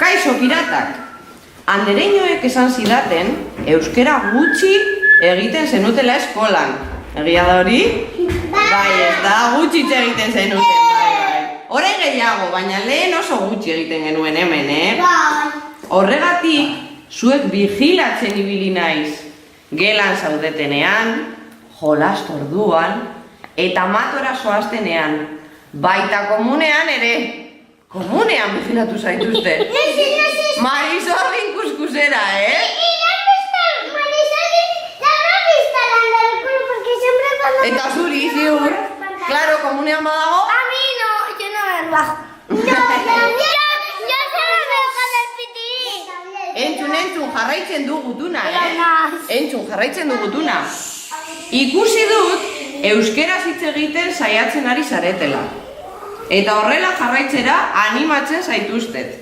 Kaixo piratak, andereñoek esan zidaten euskera gutxi egiten zenutela eskolan. Egia da hori? Bai, ez da, gutxi egiten zenuten, bai. Hore gehiago, baina lehen oso gutxi egiten genuen hemen, Horregatik, zuek vigilatzen ibili naiz. Gelan zaudetenean, jolast orduan, eta matora zoaztenean. Baita komunean ere. Komunean vigilatu zaituzte. Marisorgin kuskusera, Eta zuri, ziur. Claro, komunean badago. A mí no, yo no me bajo. Yo solo veo con el piti. Entzun, jarraitzen du gutuna, Entzun, jarraitzen du gutuna. Ikusi dut, euskeraz hitz egiten saiatzen ari zaretela. Eta horrela jarraitzera animatzen zaituztet.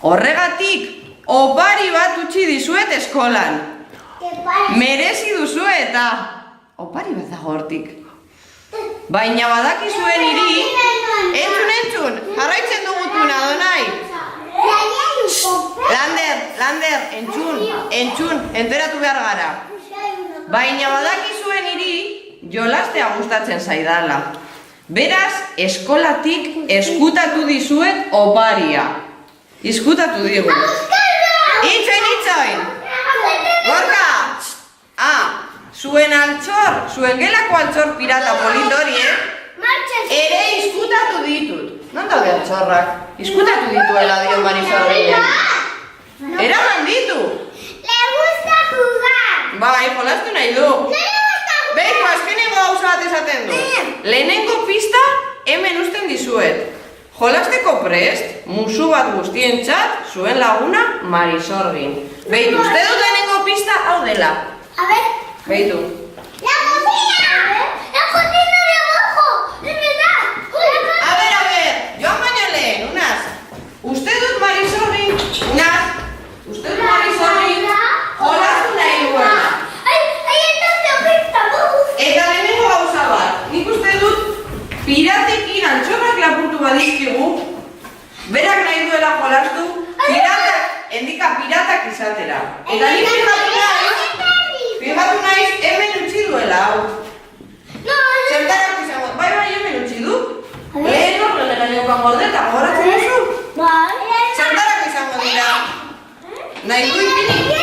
Horregatik, opari bat utzi dizuet eskolan. Merezi duzu eta opari bat dago hortik. Baina badakizuen hiri, entzun, jarraitzen du gutuna, Donai. Lander, entzun, enteratu behar gara. Baina badakizuen hiri, jolastea gustatzen zaidala. Beraz, eskolatik eskutatu dizuet oparia. Eskutatu digu. Itxoin! Gorka! Zuen altxor, zuen gelako altxor pirata politorie, ere eskutatu ditut. Non daude altxorrak? Eskutatu dituela dio Marisorgin. Eraman ditu. Le gusta jugar. Bai, jolastu nahi du. Beiko, azkenengo gauza bat esaten du. Lehenengo pista hemen uzten dizuet. Jolasteko prest, musu bat guztientzat, zuen laguna Marisorgin. Beitu, uste dut lehenengo pista hau dela. A ver. Beitu. ¡La cocina! ¡La cocina de abajo! ¡Es verdad! A ver, joan baino lehen, unaz. Uste dut Marisorgin, jolastu nahi duena. Eta lehenengo gauza bat, nik uste dut piratekin altxorrak lapurtu badizkigu, berak nahi duela jolastu, piratak izatera. Eta nik fijatu naiz hemen utzi duela hau. Zertarako izango, bai hemen utzi du. Lehen horrela neukan gordeta, gogoratzen duzu? Bai. Zertarako izango dira. Nahi du ipini?